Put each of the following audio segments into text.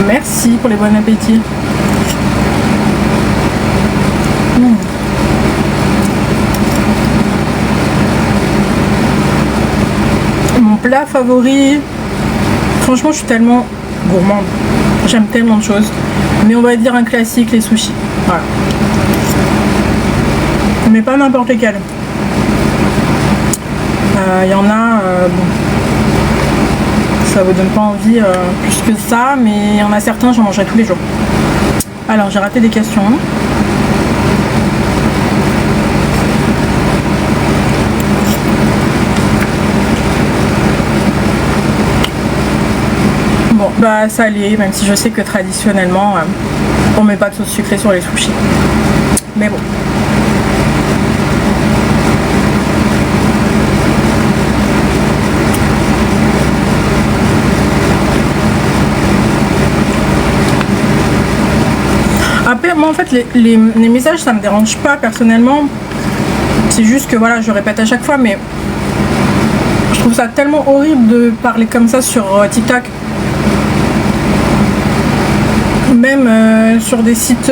Merci pour les bons appétits. Mon plat favori, franchement je suis tellement gourmande, j'aime tellement de choses, mais on va dire un classique, les sushis. Voilà. Mais pas n'importe lesquels. Il y en a, bon, ça vous donne pas envie plus que ça, mais il y en a certains, j'en mangerai tous les jours. Alors j'ai raté des questions. Bon, bah salé, même si je sais que traditionnellement, on met pas de sauce sucrée sur les sushis. Mais bon. Après, moi en fait, les messages, ça me dérange pas personnellement. C'est juste que voilà, je répète à chaque fois, mais je trouve ça tellement horrible de parler comme ça sur TikTok. Même sur des sites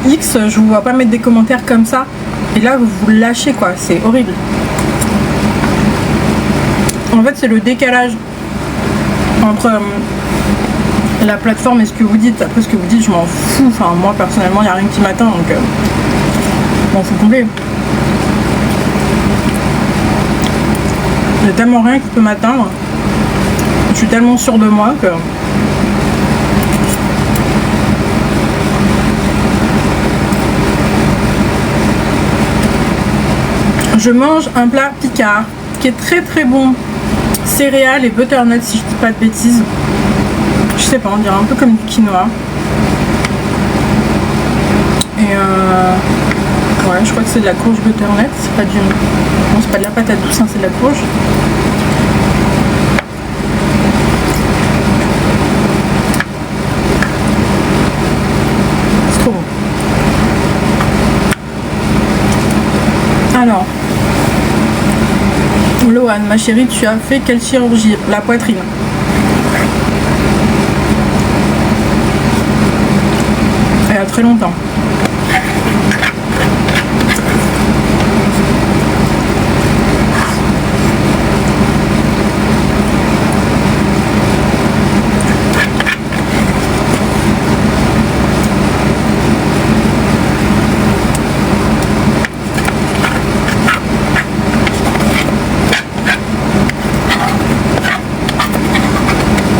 X, je vous vois pas mettre des commentaires comme ça. Et là, vous vous lâchez quoi, c'est horrible. En fait, c'est le décalage entre la plateforme et ce que vous dites. Après, ce que vous dites, je m'en fous. Enfin, moi, personnellement, il n'y a rien qui m'atteint, donc je m'en fous complet. Il n'y a tellement rien qui peut m'atteindre. Je suis tellement sûre de moi que... Je mange un plat picard qui est très très bon. Céréales et butternut si je dis pas de bêtises. Je sais pas, on dirait un peu comme du quinoa. Et ouais, je crois que c'est de la courge butternut. C'est pas du... Non, c'est pas de la patate douce, hein, c'est de la courge. C'est trop bon. Alors... Loane, ma chérie, tu as fait quelle chirurgie? La poitrine. Il y a très longtemps.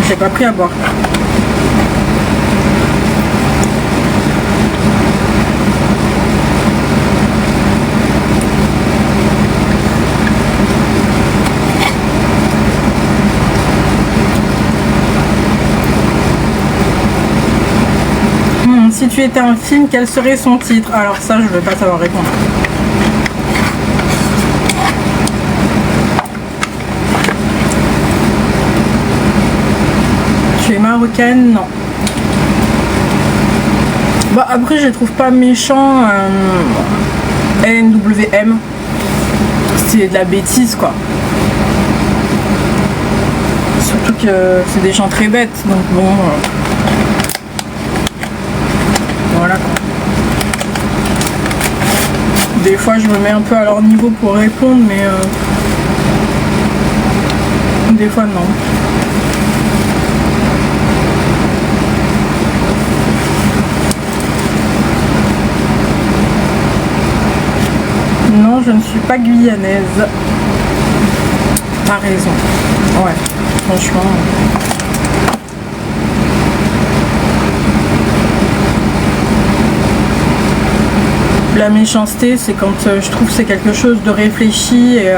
J'ai pas pris à boire. Si tu étais un film, quel serait son titre? Alors ça, je ne vais pas savoir répondre. Tu es marocaine? Non. Bah après, je les trouve pas méchants. NWM. C'est de la bêtise, quoi. Surtout que c'est des gens très bêtes, donc bon... Voilà quoi. Des fois je me mets un peu à leur niveau pour répondre, mais des fois non. Non, je ne suis pas guyanaise. T'as raison. Ouais, franchement. La méchanceté, c'est quand je trouve que c'est quelque chose de réfléchi et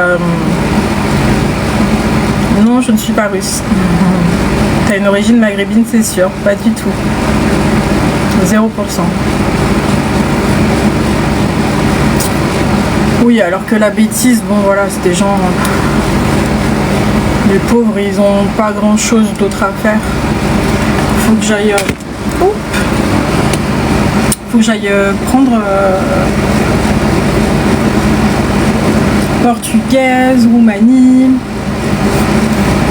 non, je ne suis pas russe. T'as une origine maghrébine, c'est sûr, pas du tout. 0%. Oui, alors que la bêtise, bon voilà, c'est des gens... les pauvres, ils ont pas grand chose d'autre à faire. Faut que j'aille... Faut que j'aille prendre portugaise, Roumanie.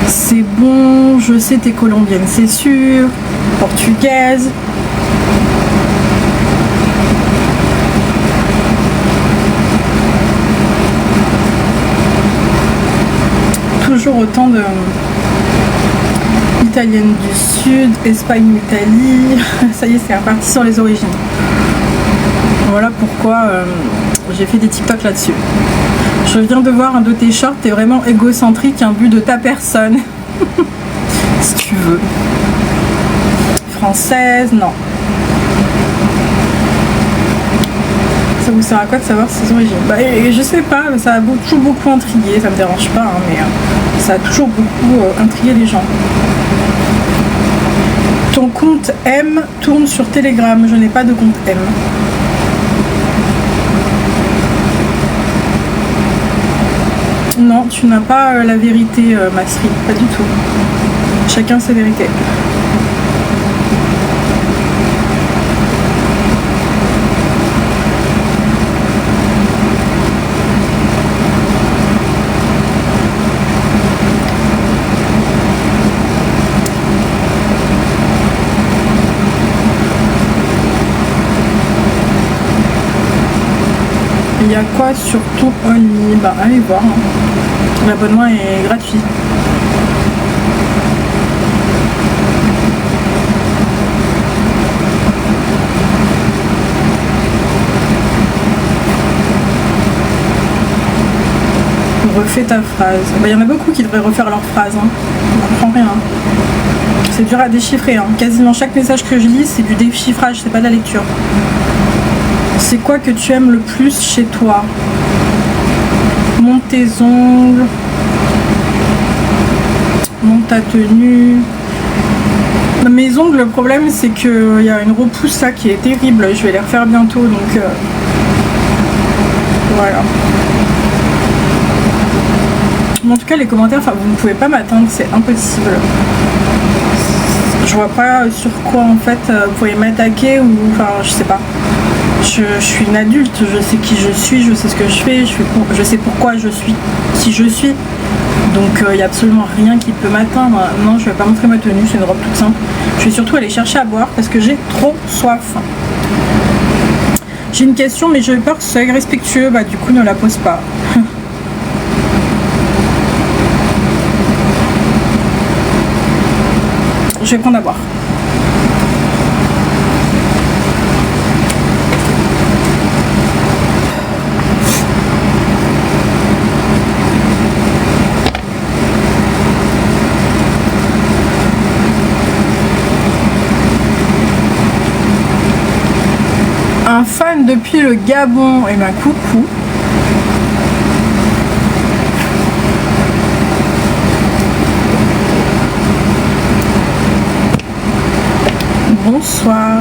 C'est bon, je sais t'es colombienne, c'est sûr. Portugaise. portugaise. Toujours autant de italienne du sud, Espagne, Italie. Ça y est, c'est reparti sur les origines. Voilà pourquoi j'ai fait des TikTok là-dessus. Je viens de voir un de tes shorts, t'es vraiment égocentrique, imbu de ta personne. Si tu veux. Française, non. Ça vous sert à quoi de savoir ses origines? Bah, je sais pas, mais ça a toujours beaucoup intrigué, ça me dérange pas, hein, mais ça a toujours beaucoup intrigué les gens. Ton compte M tourne sur Telegram, je n'ai pas de compte M. Non, tu n'as pas la vérité, Masri, pas du tout. Chacun sa vérité. Il y a quoi sur ton Only? Bah allez voir, hein. L'abonnement est gratuit. Refais ta phrase. Bah, y en a beaucoup qui devraient refaire leur phrase, hein. On comprend rien. C'est dur à déchiffrer, hein. Quasiment chaque message que je lis, c'est du déchiffrage, c'est pas de la lecture. C'est quoi que tu aimes le plus chez toi? Monte tes ongles, monte ta tenue. Mes ongles, le problème c'est qu'il y a une repousse là qui est terrible. Je vais les refaire bientôt, donc voilà. Mais en tout cas, les commentaires, enfin, vous ne pouvez pas m'atteindre, c'est impossible. Je vois pas sur quoi en fait vous pouvez m'attaquer ou enfin je sais pas. Je suis une adulte, je sais qui je suis, je sais ce que je fais, je sais pourquoi je suis qui je suis. Donc il n'y a absolument rien qui peut m'atteindre. Non, je vais pas montrer ma tenue, c'est une robe toute simple. Je vais surtout aller chercher à boire parce que j'ai trop soif. J'ai une question mais j'ai peur que ce soit irrespectueux, bah du coup ne la pose pas. Je vais prendre à boire. Un fan depuis le Gabon, et ben coucou. Bonsoir.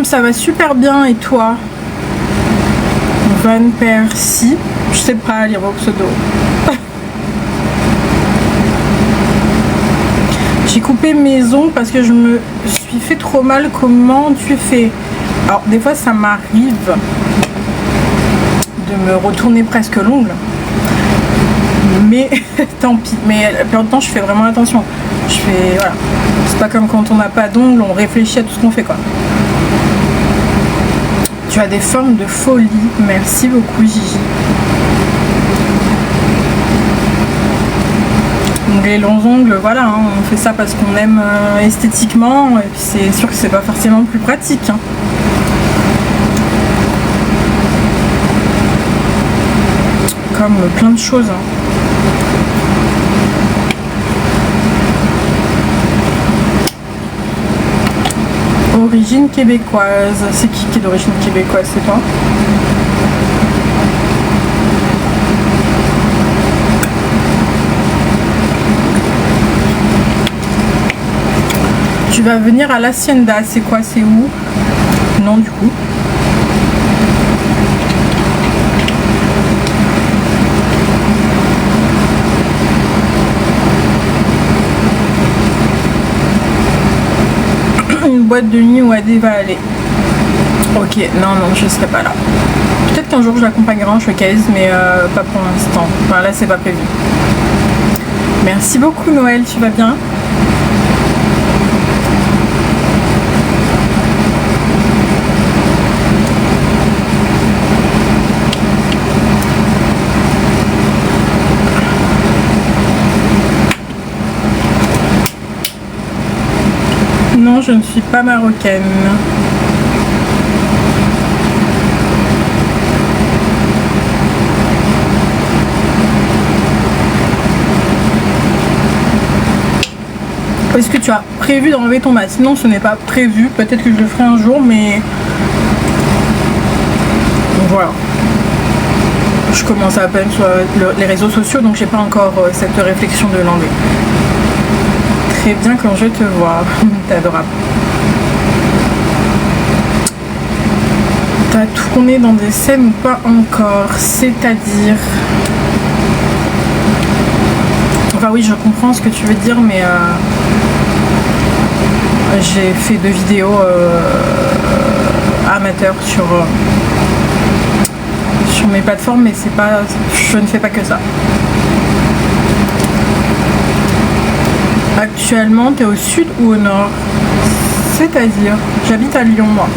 Ça va super bien et toi? Van Persie, je sais pas lire vos pseudos. J'ai coupé mes ongles parce que je me suis fait trop mal. Comment tu fais? Alors des fois ça m'arrive de me retourner presque l'ongle, mais tant pis. Mais la plupart du temps je fais vraiment attention. Je fais voilà. C'est pas comme quand on n'a pas d'ongles, on réfléchit à tout ce qu'on fait quoi. Tu as des formes de folie. Merci beaucoup Gigi. Donc les longs ongles, voilà, hein, on fait ça parce qu'on aime esthétiquement et puis c'est sûr que c'est pas forcément plus pratique. Hein. Comme plein de choses. Hein. Origine québécoise. C'est qui est d'origine québécoise? C'est toi? Tu vas venir à l'Hacienda. C'est quoi? C'est où? Non du coup. boîte de nuit où Adé va aller. Ok, non, je serai pas là. Peut-être qu'un jour je l'accompagnerai en showcase, mais pas pour l'instant. Enfin là, c'est pas prévu. Merci beaucoup Noël, tu vas bien? Non, je ne suis pas marocaine. Est-ce que tu as prévu d'enlever ton masque? Non, ce n'est pas prévu. Peut-être que je le ferai un jour, mais... Donc voilà. Je commence à peine sur les réseaux sociaux, donc j'ai pas encore cette réflexion de l'enlever. Très bien quand je te vois. T'es adorable. T'as tourné dans des scènes ou pas encore? C'est-à-dire... Enfin oui, je comprends ce que tu veux dire, mais j'ai fait 2 vidéos amateurs sur mes plateformes, mais c'est pas, je ne fais pas que ça. Actuellement, tu es au sud ou au nord? C'est-à-dire, j'habite à Lyon, moi.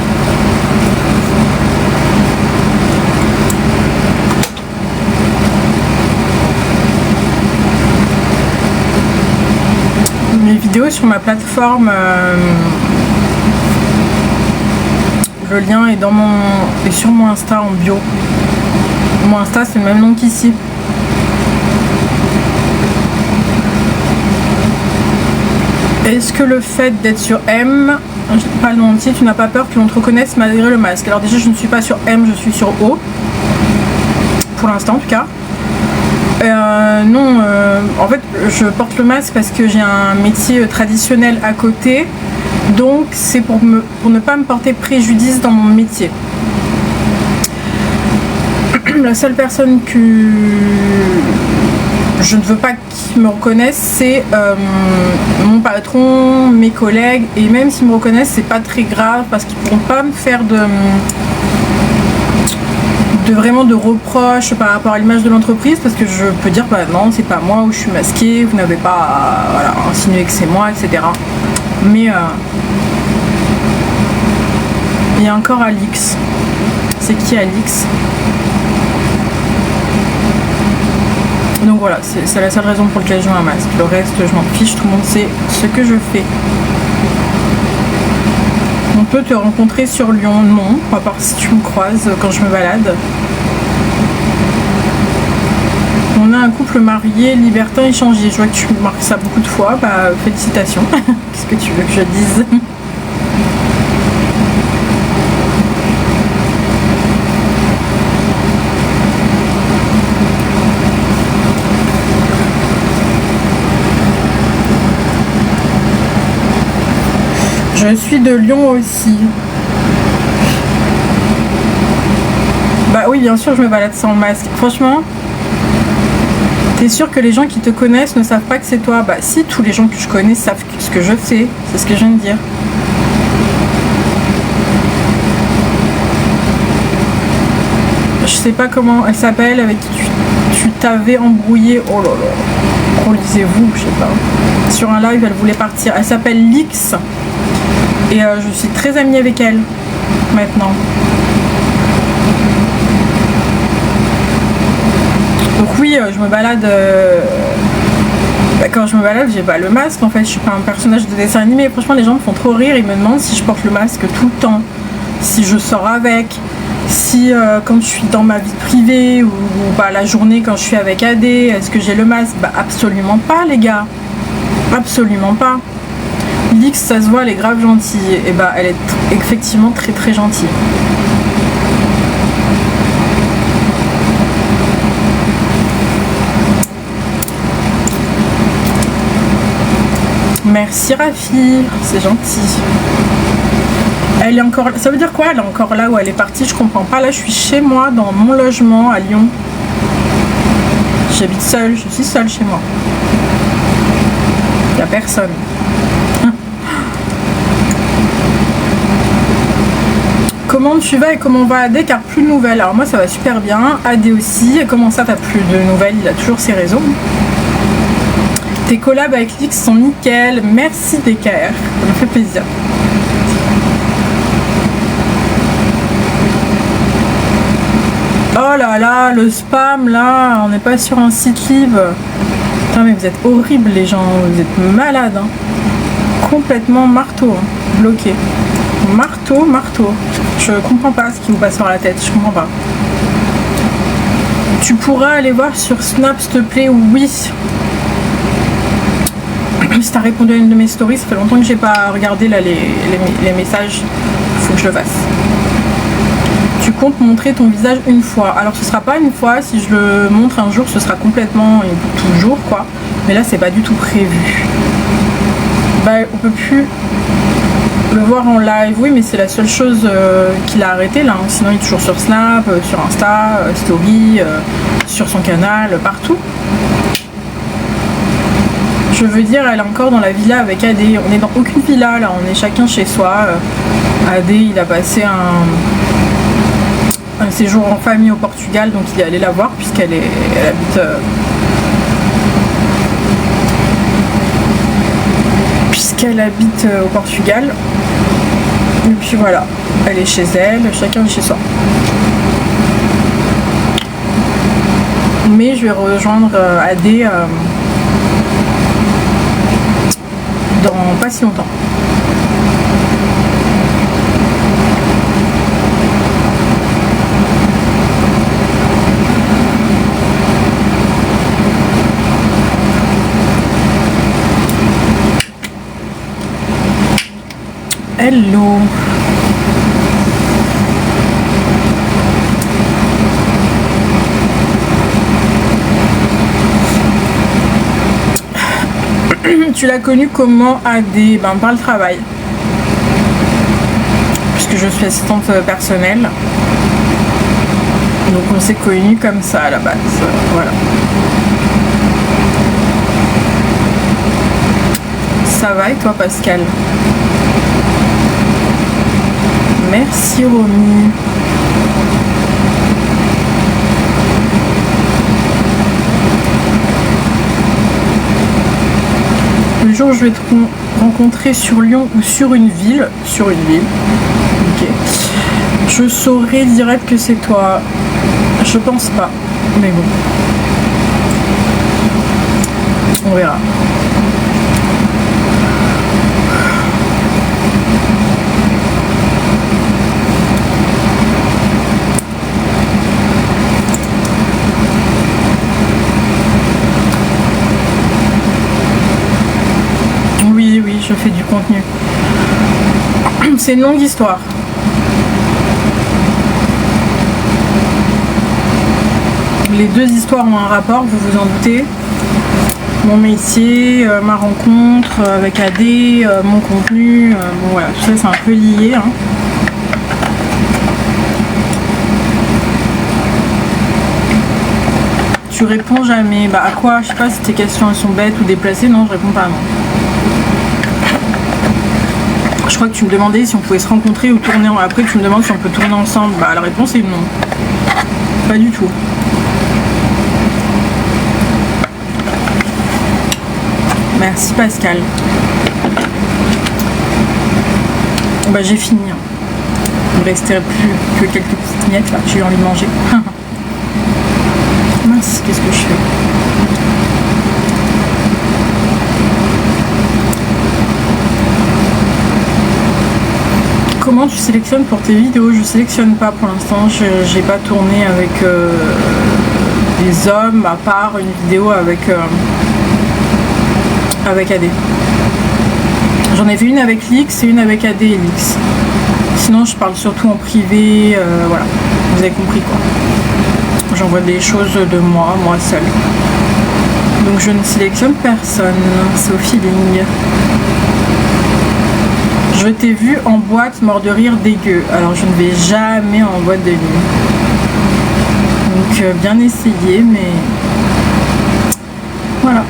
Mes vidéos sur ma plateforme, le lien est sur mon Insta en bio. Mon Insta, c'est le même nom qu'ici. Est-ce que le fait d'être sur M, je dis pas le nom entier, tu n'as pas peur que l'on te reconnaisse malgré le masque? Alors déjà, je ne suis pas sur M, je suis sur O. Pour l'instant, en tout cas. Non, en fait, je porte le masque parce que j'ai un métier traditionnel à côté. Donc, c'est pour ne pas me porter préjudice dans mon métier. La seule personne que je ne veux pas qu'ils me reconnaissent, c'est mon patron, mes collègues. Et même s'ils me reconnaissent, c'est pas très grave parce qu'ils pourront pas me faire vraiment de reproches par rapport à l'image de l'entreprise, parce que je peux dire bah non, c'est pas moi, où je suis masquée, vous n'avez pas voilà, insinué que c'est moi, etc. Mais il y a encore Alix. C'est qui Alix? Donc voilà, c'est la seule raison pour laquelle je mets un masque. Le reste, je m'en fiche, tout le monde sait ce que je fais. On peut te rencontrer sur Lyon? Non, à part si tu me croises quand je me balade. On a un couple marié, libertin, échangé. Je vois que tu marques ça beaucoup de fois. Bah, félicitations. Qu'est-ce que tu veux que je dise? Je suis de Lyon aussi. Bah oui, bien sûr, je me balade sans masque. Franchement, t'es sûr que les gens qui te connaissent ne savent pas que c'est toi? Bah si, tous les gens que je connais savent ce que je fais. C'est ce que je viens de dire. Je sais pas comment elle s'appelle, avec qui tu t'avais embrouillé. Oh là là. Relisez-vous, je sais pas. Sur un live, elle voulait partir. Elle s'appelle Lix. Et je suis très amie avec elle maintenant. Donc oui, je me balade. Quand je me balade, j'ai pas le masque. En fait, je suis pas un personnage de dessin animé. Franchement, les gens me font trop rire. Ils me demandent si je porte le masque tout le temps, si je sors avec, si quand je suis dans ma vie privée ou bah, la journée quand je suis avec Adé, est-ce que j'ai le masque? Bah absolument pas, les gars. Absolument pas. Lix, ça se voit, elle est grave gentille. Et bah elle est effectivement très très gentille. Merci Rafi, c'est gentil. Elle est encore... Ça veut dire quoi? Elle est encore là où elle est partie? Je comprends pas. Là je suis chez moi dans mon logement à Lyon. J'habite seule, je suis seule chez moi. Il n'y a personne. Comment tu vas et comment va AD, car plus de nouvelles. Alors moi ça va super bien, AD aussi. Et comment ça t'as plus de nouvelles? Il a toujours ses réseaux. Tes collabs avec Lix sont nickel. Merci DKR, ça me fait plaisir. Oh là là, le spam là, on n'est pas sur un site live. Putain mais vous êtes horribles les gens, vous êtes malades. Hein. Complètement marteau, hein. Bloqué. Marteau. Je comprends pas ce qui vous passe par la tête, je comprends pas. Tu pourras aller voir sur Snap s'il te plaît? Oui. Si t'as répondu à une de mes stories, ça fait longtemps que j'ai pas regardé là les messages, faut que je le fasse. Tu comptes montrer ton visage une fois? Alors ce sera pas une fois, si je le montre un jour ce sera complètement et pour toujours quoi, mais là c'est pas du tout prévu. Bah on peut plus le voir en live, oui mais c'est la seule chose qu'il a arrêté là, hein. Sinon il est toujours sur Snap, sur Insta, Story, sur son canal, partout. Je veux dire, elle est encore dans la villa avec AD. On est dans aucune villa là, on est chacun chez soi. AD il a passé un séjour en famille au Portugal, donc il est allé la voir puisqu'elle habite au Portugal. Et puis voilà, elle est chez elle, chacun est chez soi. Mais je vais rejoindre AD dans pas si longtemps. Hello. Tu l'as connu comment AD? Ben par le travail. Puisque je suis assistante personnelle. Donc on s'est connus comme ça à la base. Voilà. Ça va et toi Pascal? Merci Romy. Le jour où je vais te rencontrer sur Lyon ou sur une ville. Sur une ville. Ok. Je saurais direct que c'est toi. Je pense pas. Mais bon. On verra. Je fais du contenu. C'est une longue histoire. Les deux histoires ont un rapport, vous vous en doutez. Mon métier, ma rencontre avec AD, mon contenu, bon voilà, tout ça c'est un peu lié. Hein. Tu réponds jamais. Bah à quoi? Je sais pas si tes questions elles sont bêtes ou déplacées. Non, je réponds pas, non. Je crois que tu me demandais si on pouvait se rencontrer ou tourner. Après, tu me demandes si on peut tourner ensemble. Bah, la réponse est non. Pas du tout. Merci Pascal. Bah, j'ai fini. Il ne restait plus que quelques petites miettes là. J'ai eu envie de manger. Mince, qu'est-ce que je fais? Comment tu sélectionnes pour tes vidéos? Je sélectionne pas pour l'instant, j'ai pas tourné avec des hommes à part une vidéo avec AD. J'en ai fait une avec Lix et une avec AD et Lix. Sinon je parle surtout en privé, voilà, vous avez compris quoi. J'envoie des choses de moi seule. Donc je ne sélectionne personne, c'est au feeling. Je t'ai vu en boîte mort de rire dégueu. Alors je ne vais jamais en boîte de nuit. Donc bien essayé, mais voilà.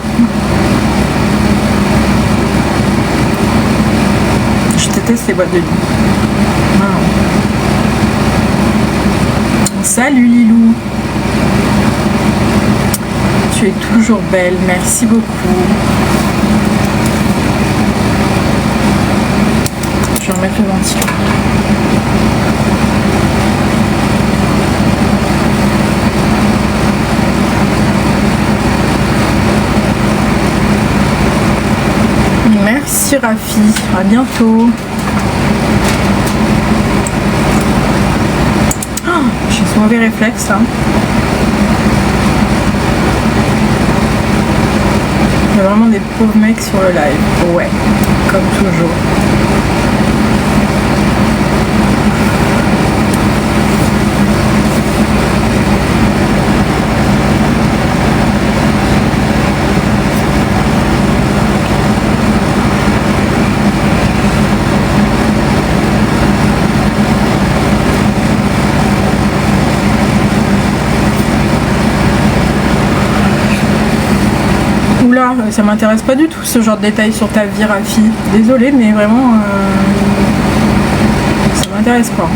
Je déteste les boîtes de nuit. Voilà. Salut Lilou. Tu es toujours belle, merci beaucoup. Je vais remettre le ventilo. Merci Rafi, à bientôt. Oh, j'ai ce mauvais réflexe là. Il y a vraiment des pauvres mecs sur le live. Ouais, comme toujours. Oula, ça m'intéresse pas du tout ce genre de détails sur ta vie, Rafi. Désolée, mais vraiment, ça m'intéresse pas.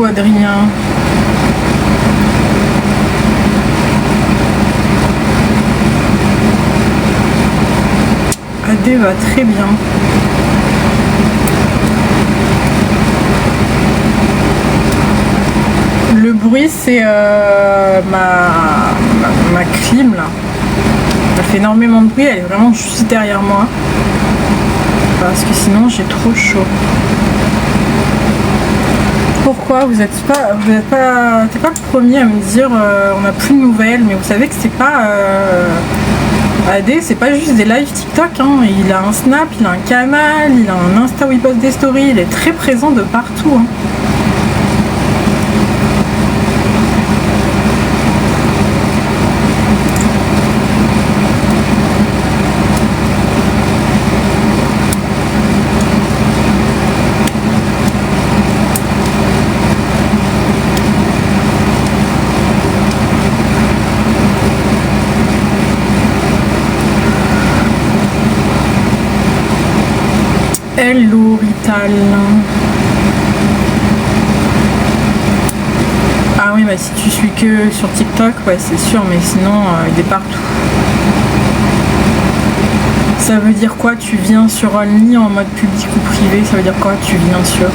Adrien. AD va très bien. Le bruit c'est ma clim là. Elle fait énormément de bruit, elle est vraiment juste derrière moi. Parce que sinon j'ai trop chaud. Pourquoi vous êtes pas t'es pas le premier à me dire on n'a plus de nouvelles, mais vous savez que c'est pas AD, c'est pas juste des lives TikTok, hein. Il a un Snap, il a un canal, il a un Insta où il poste des stories, il est très présent de partout, hein. Hello Rital. Ah oui, bah si tu suis que sur TikTok, ouais c'est sûr, mais sinon il est partout. Ça veut dire quoi? Tu viens sur Only en mode public ou privé? Ça veut dire quoi? Tu viens sur...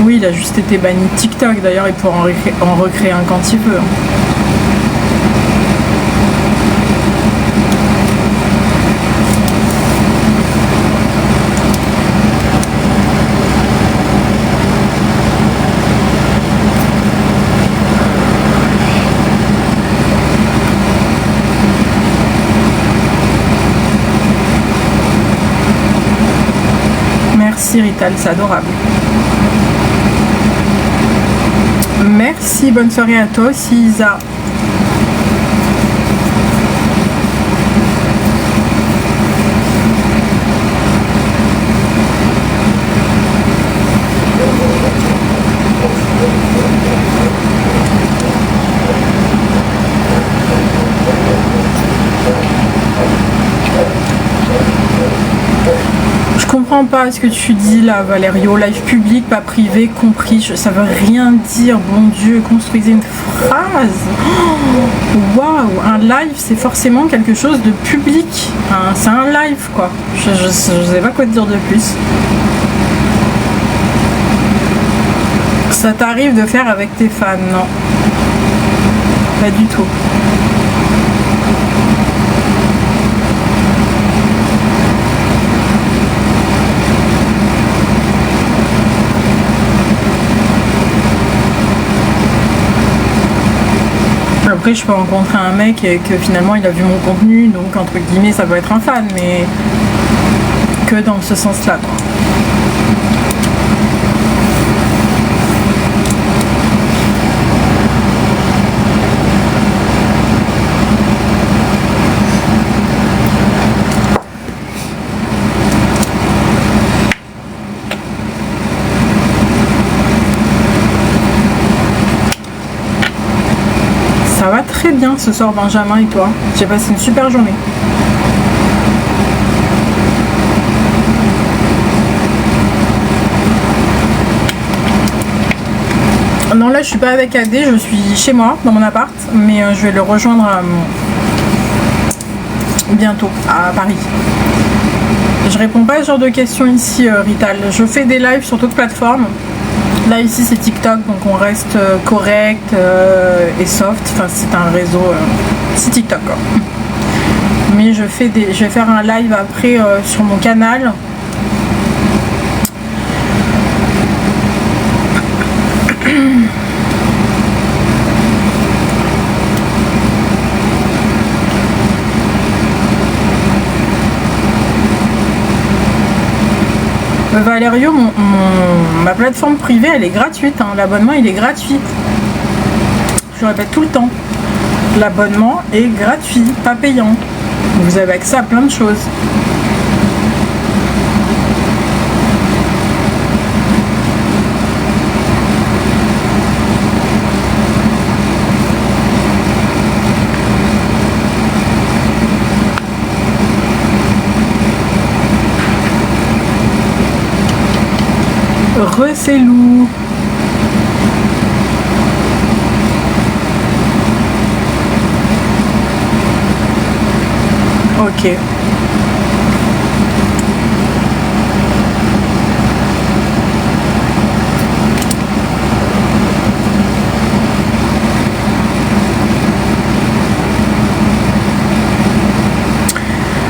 Oui, il a juste été banni TikTok, d'ailleurs il pourra en recréer un quand il veut. Merci Rital, c'est adorable. Merci, bonne soirée à toi aussi Isa. Je comprends pas ce que tu dis là Valério, live public, pas privé, compris, ça veut rien dire, bon Dieu, construisez une phrase. Waouh, un live c'est forcément quelque chose de public, hein, c'est un live quoi, je sais pas quoi te dire de plus. Ça t'arrive de faire avec tes fans? Non, pas du tout. Après je peux rencontrer un mec et que finalement il a vu mon contenu, donc entre guillemets ça peut être un fan, mais que dans ce sens là quoi. très bien ce soir, Benjamin, et toi? J'ai passé une super journée. Non, là je suis pas avec AD, je suis chez moi dans mon appart, mais je vais le rejoindre bientôt à Paris. Je réponds pas à ce genre de questions ici, Rital. Je fais des lives sur d'autres plateformes. Là ici c'est TikTok, donc on reste correct et soft. Enfin c'est un réseau, c'est TikTok quoi. Mais je vais faire un live après sur mon canal. Valerio, ma plateforme privée elle est gratuite, hein. L'abonnement il est gratuit. Je le répète tout le temps. L'abonnement est gratuit, pas payant. Vous avez accès à plein de choses. C'est loup. Ok.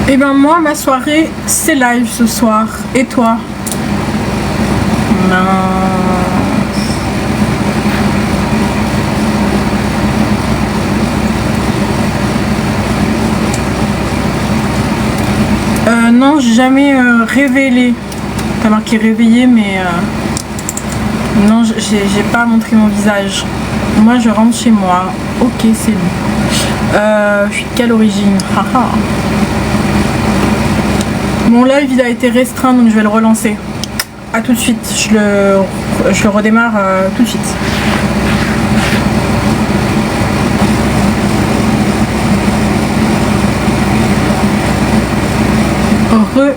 Et ben moi ma soirée c'est live ce soir. Et toi? Non, j'ai jamais révélé. T'as marqué réveillé, mais non, j'ai pas montré mon visage. Moi, je rentre chez moi. Ok, c'est lui. Je suis de quelle origine? Mon live, il a été restreint, donc je vais le relancer. A tout de suite, je le redémarre tout de suite.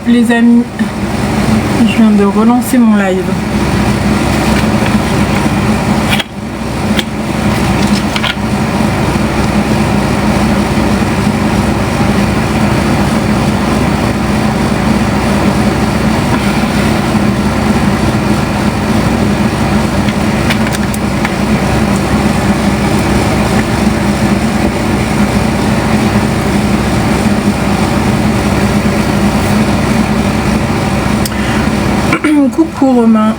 Les amis, je viens de relancer mon live. Coucou Romain.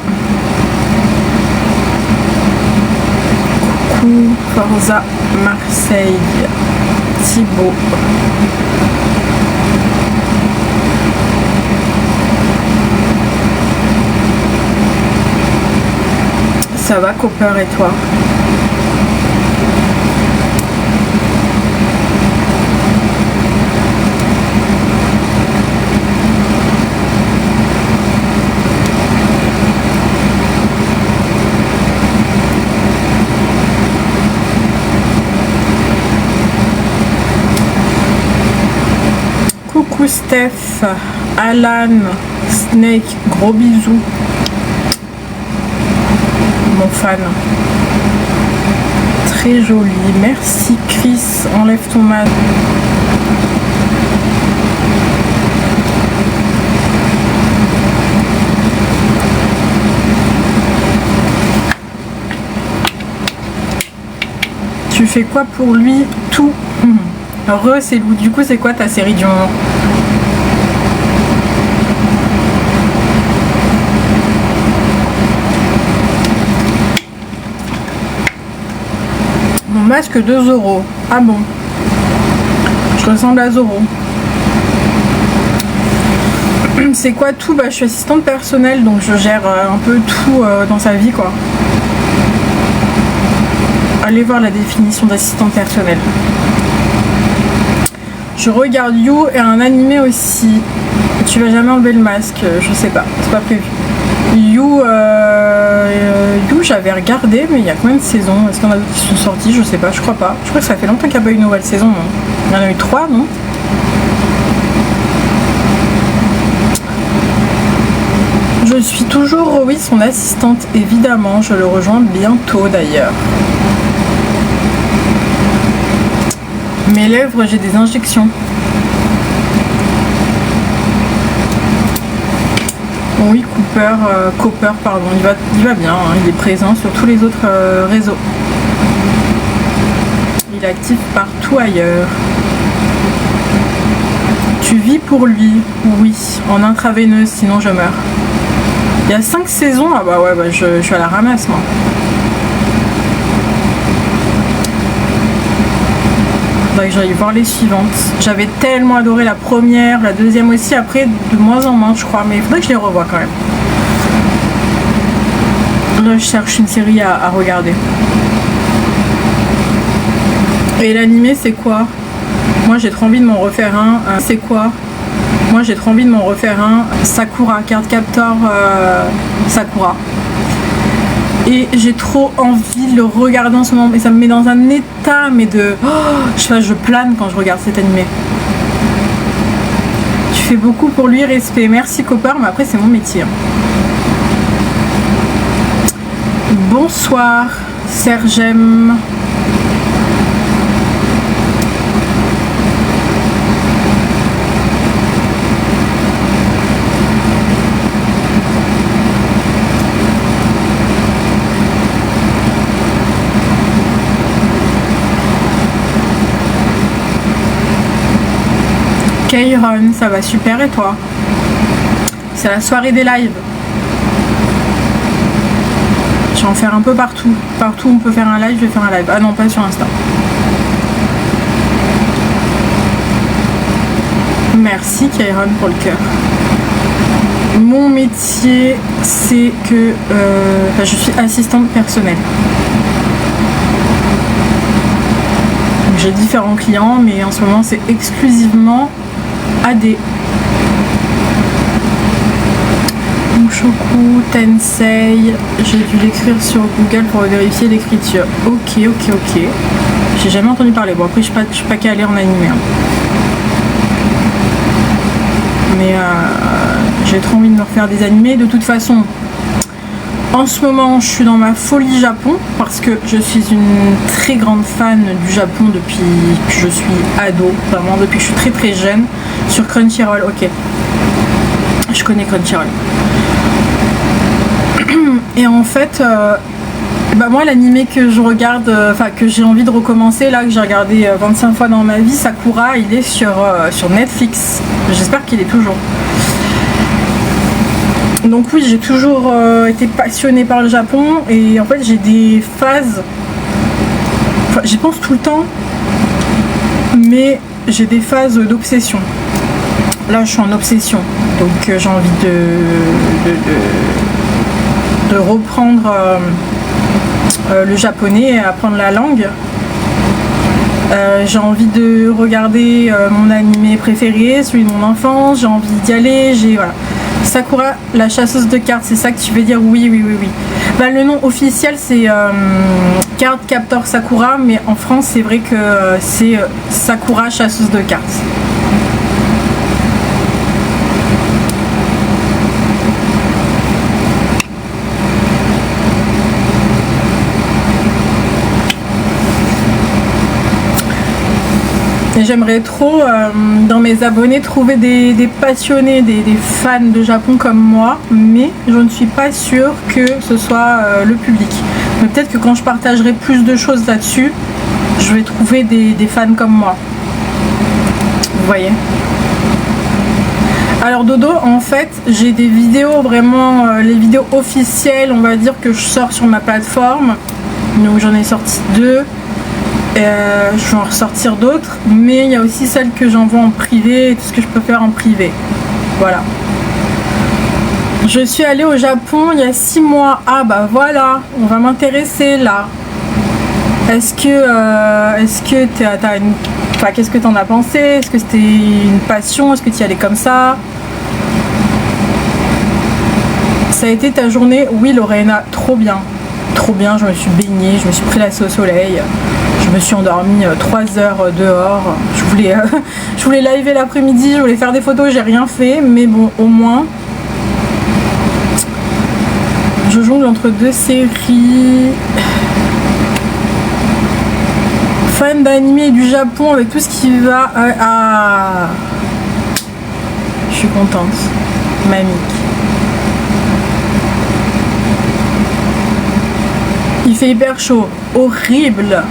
Coucou Forza Marseille. Thibaut. Ça va Cooper et toi? Coucou Steph, Alan, Snake, gros bisous. Mon fan. Très joli. Merci Chris, enlève ton masque. Tu fais quoi pour lui? Tout. Heureux, c'est loup. Du coup, c'est quoi ta série du moment? Mon masque 2 €. Ah bon? Je ressemble à Zoro. C'est quoi tout? Bah, je suis assistante personnelle, donc je gère un peu tout dans sa vie, quoi. Allez voir la définition d'assistante personnelle. Je regarde You et un animé aussi. Tu vas jamais enlever le masque? Je sais pas, c'est pas prévu. You, You, j'avais regardé, mais il y a combien de saisons? Est-ce qu'il y en a d'autres qui sont sortis? Je sais pas, je crois pas. Je crois que ça fait longtemps qu'il n'y a pas eu une nouvelle saison, non? Il y en a eu 3, non? Je suis toujours, oui, son assistante, évidemment. Je le rejoins bientôt, d'ailleurs. Mes lèvres, j'ai des injections. Oui, Cooper, pardon, il va bien, hein, il est présent sur tous les autres réseaux. Il est actif partout ailleurs. Tu vis pour lui? Oui, en intraveineuse, sinon je meurs. Il y a 5 saisons, ah bah ouais, bah je suis à la ramasse moi. Faudrait que j'aille voir les suivantes. J'avais tellement adoré la première, la deuxième aussi, après de moins en moins je crois, mais il faudrait que je les revoie quand même. Là je cherche une série à regarder. Et l'animé c'est quoi? Moi j'ai trop envie de m'en refaire un. C'est quoi? Moi j'ai trop envie de m'en refaire un. Sakura, Cardcaptor Sakura. Et j'ai trop envie de le regarder en ce moment. Et ça me met dans un état, mais de... Oh, je plane quand je regarde cet animé. Tu fais beaucoup pour lui, respect. Merci Cooper, mais après c'est mon métier. Bonsoir, Sergem. Kairon, ça va super et toi? C'est la soirée des lives. Je vais en faire un peu partout. Partout où on peut faire un live, je vais faire un live. Ah non, pas sur Insta. Merci Kairon pour le cœur. Mon métier, c'est que je suis assistante personnelle. J'ai différents clients, mais en ce moment, c'est exclusivement AD. Mushoku Tensei, j'ai dû l'écrire sur Google pour vérifier l'écriture. Ok. J'ai jamais entendu parler. Bon, après, je suis pas calée en animé. Hein. Mais j'ai trop envie de me refaire des animés. De toute façon, en ce moment, je suis dans ma folie Japon parce que je suis une très grande fan du Japon depuis que je suis ado, vraiment depuis que je suis très jeune, sur Crunchyroll. Ok, je connais Crunchyroll. Et en fait, moi l'animé que je regarde, que j'ai envie de recommencer, là que j'ai regardé 25 fois dans ma vie, Sakura, il est sur Netflix. J'espère qu'il est toujours. Donc oui, j'ai toujours été passionnée par le Japon et en fait j'ai des phases, j'y pense tout le temps, mais j'ai des phases d'obsession. Là je suis en obsession, donc j'ai envie de reprendre le japonais et apprendre la langue. J'ai envie de regarder mon animé préféré, celui de mon enfance, j'ai envie d'y aller, voilà. Sakura, la chasseuse de cartes, c'est ça que tu veux dire? Oui. Bah, le nom officiel c'est Cardcaptor Sakura, mais en France c'est vrai que c'est Sakura chasseuse de cartes. Et j'aimerais trop, dans mes abonnés, trouver des passionnés, des fans de Japon comme moi, mais je ne suis pas sûre que ce soit le public. Mais peut-être que quand je partagerai plus de choses là-dessus, je vais trouver des fans comme moi. Vous voyez? Alors Dodo, en fait, j'ai des vidéos vraiment, les vidéos officielles, on va dire, que je sors sur ma plateforme. Donc j'en ai sorti 2. Je vais en ressortir d'autres, mais il y a aussi celles que j'envoie en privé et tout ce que je peux faire en privé. Voilà. Je suis allée au Japon il y a 6 mois. Ah bah voilà, on va m'intéresser là. Est-ce que t'as une... Enfin, qu'est-ce que t'en as pensé? Est-ce que c'était une passion? Est-ce que tu y allais comme ça? Ça a été ta journée? Oui Lorena, trop bien. Trop bien, je me suis baignée, je me suis prélassée au soleil. Je me suis endormie 3 heures dehors. Je voulais liver l'après-midi, je voulais faire des photos, j'ai rien fait. Mais bon, au moins, je jongle entre 2 séries. Fan d'anime et du Japon avec tout ce qui va à... Je suis contente. Mamie. Il fait hyper chaud. Horrible.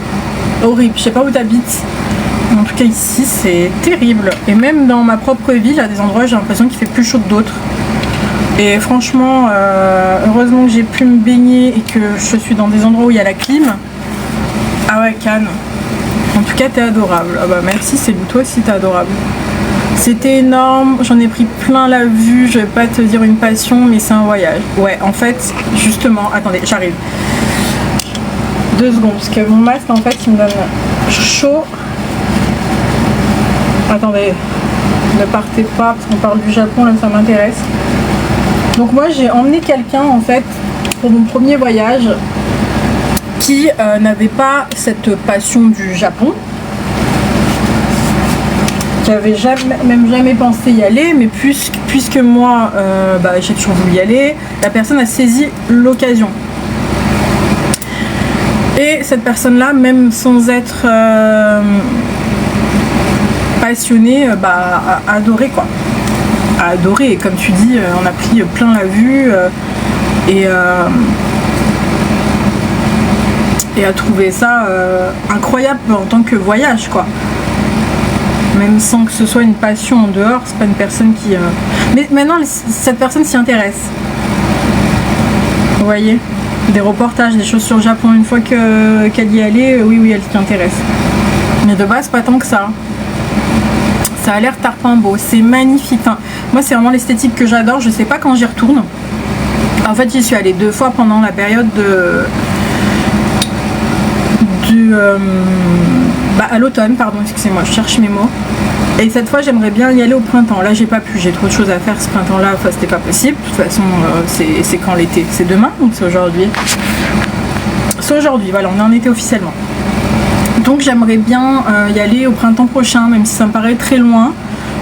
Horrible. Je sais pas où t'habites. En tout cas ici c'est terrible. Et même dans ma propre ville, à des endroits j'ai l'impression qu'il fait plus chaud que d'autres. Et franchement, heureusement que j'ai pu me baigner et que je suis dans des endroits où il y a la clim. Ah ouais, Cannes. En tout cas, t'es adorable. Ah bah merci, c'est toi aussi, t'es adorable. C'était énorme, j'en ai pris plein la vue. Je vais pas te dire une passion, mais c'est un voyage. Ouais, en fait, justement, attendez, j'arrive. 2 secondes, parce que mon masque, en fait, il me donne chaud. Attendez, ne partez pas, parce qu'on parle du Japon, là, ça m'intéresse. Donc moi, j'ai emmené quelqu'un, en fait, pour mon premier voyage, qui n'avait pas cette passion du Japon, qui avait jamais pensé y aller, mais puisque moi j'ai toujours voulu y aller, la personne a saisi l'occasion. Et cette personne là, même sans être passionnée, a adoré quoi. A adoré, et comme tu dis, on a pris plein la vue et a trouvé ça incroyable en tant que voyage quoi. Même sans que ce soit une passion en dehors, c'est pas une personne qui... Mais maintenant, cette personne s'y intéresse. Vous voyez? Des reportages, des choses sur le Japon, une fois qu'elle y allait, oui, elle s'y intéresse. Mais de base, pas tant que ça. Ça a l'air tarpin beau, c'est magnifique. Enfin, moi, c'est vraiment l'esthétique que j'adore, je sais pas quand j'y retourne. En fait, j'y suis allée 2 fois pendant la période à l'automne, pardon, excusez-moi, je cherche mes mots. Et cette fois, j'aimerais bien y aller au printemps. Là, j'ai pas pu, j'ai trop de choses à faire ce printemps-là, enfin, c'était pas possible. De toute façon, c'est quand l'été? C'est demain ou c'est aujourd'hui? C'est aujourd'hui, voilà, on est en été officiellement. Donc, j'aimerais bien y aller au printemps prochain, même si ça me paraît très loin.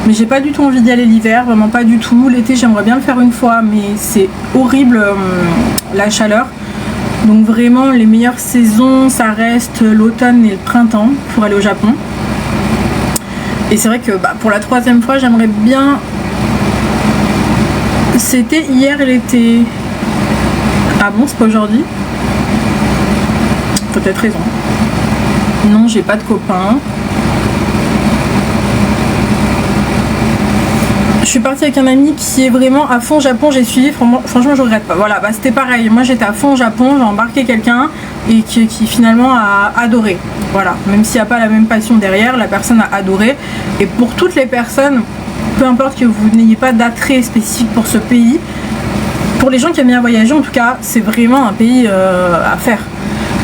Mais j'ai pas du tout envie d'y aller l'hiver, vraiment pas du tout. L'été, j'aimerais bien le faire une fois, mais c'est horrible la chaleur. Donc vraiment les meilleures saisons ça reste l'automne et le printemps pour aller au Japon. Et c'est vrai que pour la 3e fois j'aimerais bien... C'était hier l'été. Ah bon, c'est pas aujourd'hui? Peut-être raison. Non, j'ai pas de copains. Je suis partie avec un ami qui est vraiment à fond Japon, j'ai suivi, franchement je regrette pas. Voilà, c'était pareil, moi j'étais à fond Japon, j'ai embarqué quelqu'un et qui finalement a adoré. Voilà, même s'il n'y a pas la même passion derrière, la personne a adoré. Et pour toutes les personnes, peu importe que vous n'ayez pas d'attrait spécifique pour ce pays, pour les gens qui aiment bien voyager en tout cas, c'est vraiment un pays à faire.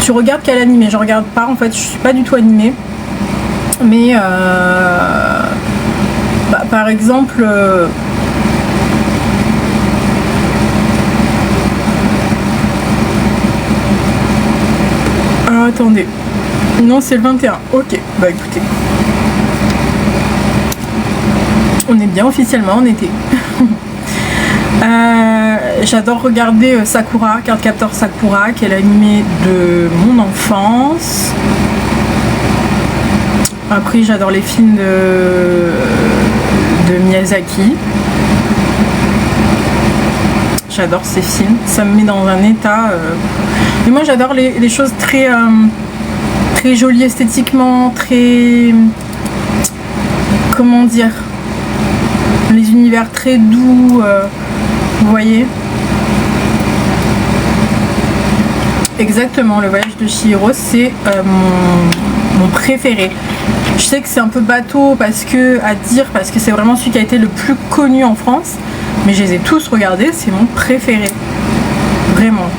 Tu regardes quel animé? Je regarde pas en fait, je suis pas du tout animée. Mais par exemple alors attendez, non c'est le 21, ok, bah écoutez, on est bien officiellement en été. J'adore regarder Sakura, Cardcaptor Sakura, qui est l'animé de mon enfance. Après j'adore les films de Miyazaki. J'adore ces films, ça me met dans un état... Mais moi j'adore les choses très, très jolies esthétiquement, très... Comment dire? Les univers très doux, vous voyez? Exactement, le voyage de Chihiro, c'est mon préféré. Je sais que c'est un peu bateau parce que c'est vraiment celui qui a été le plus connu en France, mais je les ai tous regardés, c'est mon préféré. Vraiment.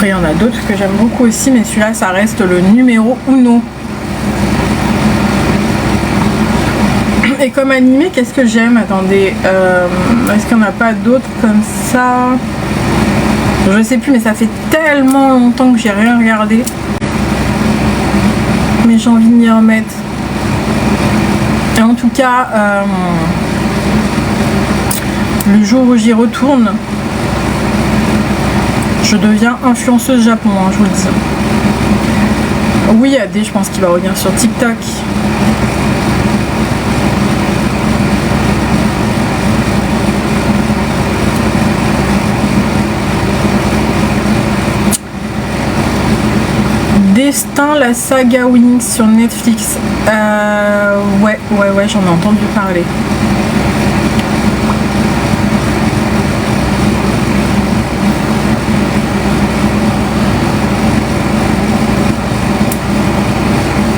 Après, il y en a d'autres que j'aime beaucoup aussi, mais celui-là, ça reste le numéro uno. Et comme animé, qu'est-ce que j'aime? Attendez, est-ce qu'il n'y en a pas d'autres comme ça? Je sais plus, mais ça fait tellement longtemps que j'ai rien regardé. Mais j'ai envie de m'y remettre. Et en tout cas, le jour où j'y retourne, je deviens influenceuse Japon, hein, je vous le dis. Oui, AD, je pense qu'il va revenir sur TikTok. Destin, la saga Winx sur Netflix. Ouais, j'en ai entendu parler.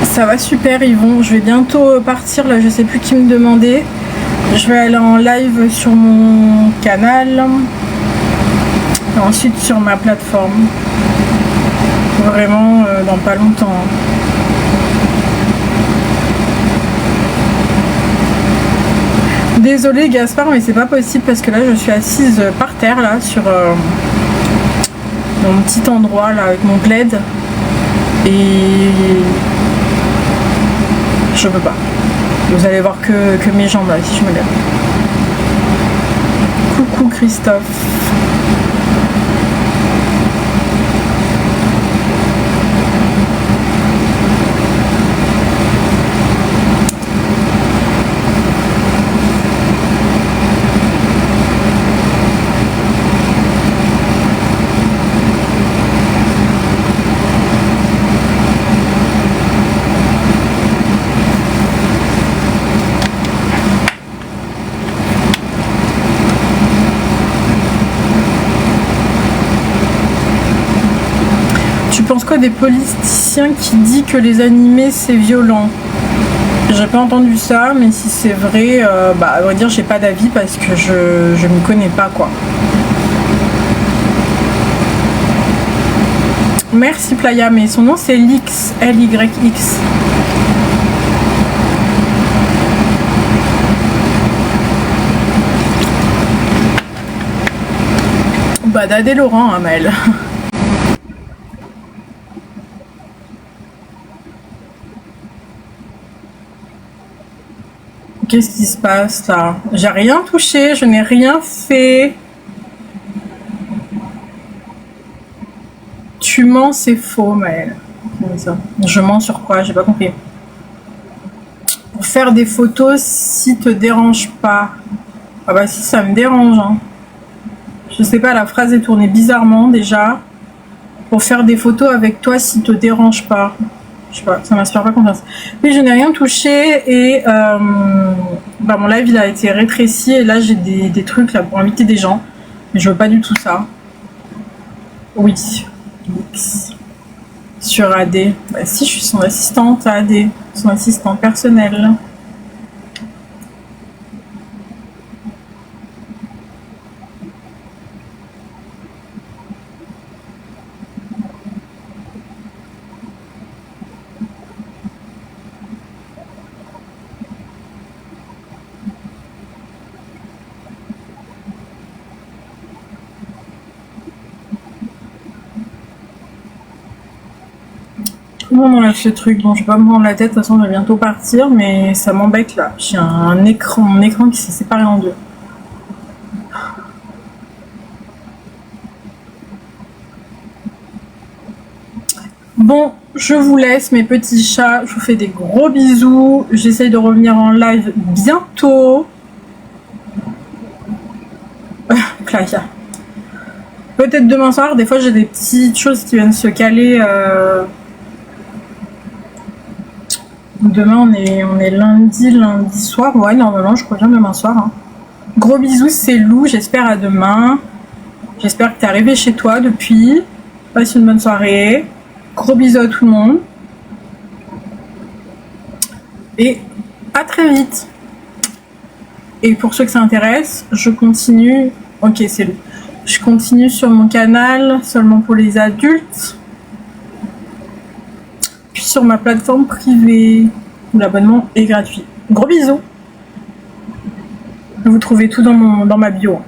Ça va super, Yvon. Je vais bientôt partir, là, je sais plus qui me demandait. Je vais aller en live sur mon canal. Et ensuite sur ma plateforme. Vraiment dans pas longtemps. Désolée Gaspard, mais c'est pas possible parce que là je suis assise par terre là sur mon petit endroit là avec mon plaid et je peux pas. Vous allez voir que mes jambes là si je me lève. Coucou Christophe. Tu penses quoi des politiciens qui disent que les animés c'est violent? J'ai pas entendu ça, mais si c'est vrai, à vrai dire j'ai pas d'avis parce que je m'y connais pas quoi. Merci Playa, mais son nom c'est Lyx, L-Y-X. Dadé Laurent, hein, Maëlle. Qu'est-ce qui se passe là? J'ai rien touché, je n'ai rien fait. Tu mens, c'est faux, Maëlle. Je mens sur quoi? J'ai pas compris. Pour faire des photos, si te dérange pas. Ah bah si, ça me dérange. Hein. Je sais pas, la phrase est tournée bizarrement déjà. Pour faire des photos avec toi, si te dérange pas. Je sais pas, ça m'inspire pas confiance. Oui, je n'ai rien touché et mon live il a été rétréci et là j'ai des trucs là pour inviter des gens. Mais je veux pas du tout ça. Oui. Sur AD. Bah si, je suis son assistante à AD. Son assistante personnelle. Comment on enlève ce truc? Bon, je vais pas me prendre la tête, de toute façon, je vais bientôt partir, mais ça m'embête là. J'ai mon écran qui s'est séparé en deux. Bon, je vous laisse, mes petits chats. Je vous fais des gros bisous. J'essaye de revenir en live bientôt. Claire. Peut-être demain soir. Des fois, j'ai des petites choses qui viennent se caler. Demain, on est lundi soir. Ouais, normalement, je reviens demain soir. Hein. Gros bisous, c'est Lou. J'espère à demain. J'espère que t'es arrivé chez toi depuis. Passe une bonne soirée. Gros bisous à tout le monde. Et à très vite. Et pour ceux que ça intéresse, je continue. Ok, c'est Lou. Je continue sur mon canal seulement pour les adultes. Puis sur ma plateforme privée où l'abonnement est gratuit. Gros bisous. Vous trouvez tout dans ma bio.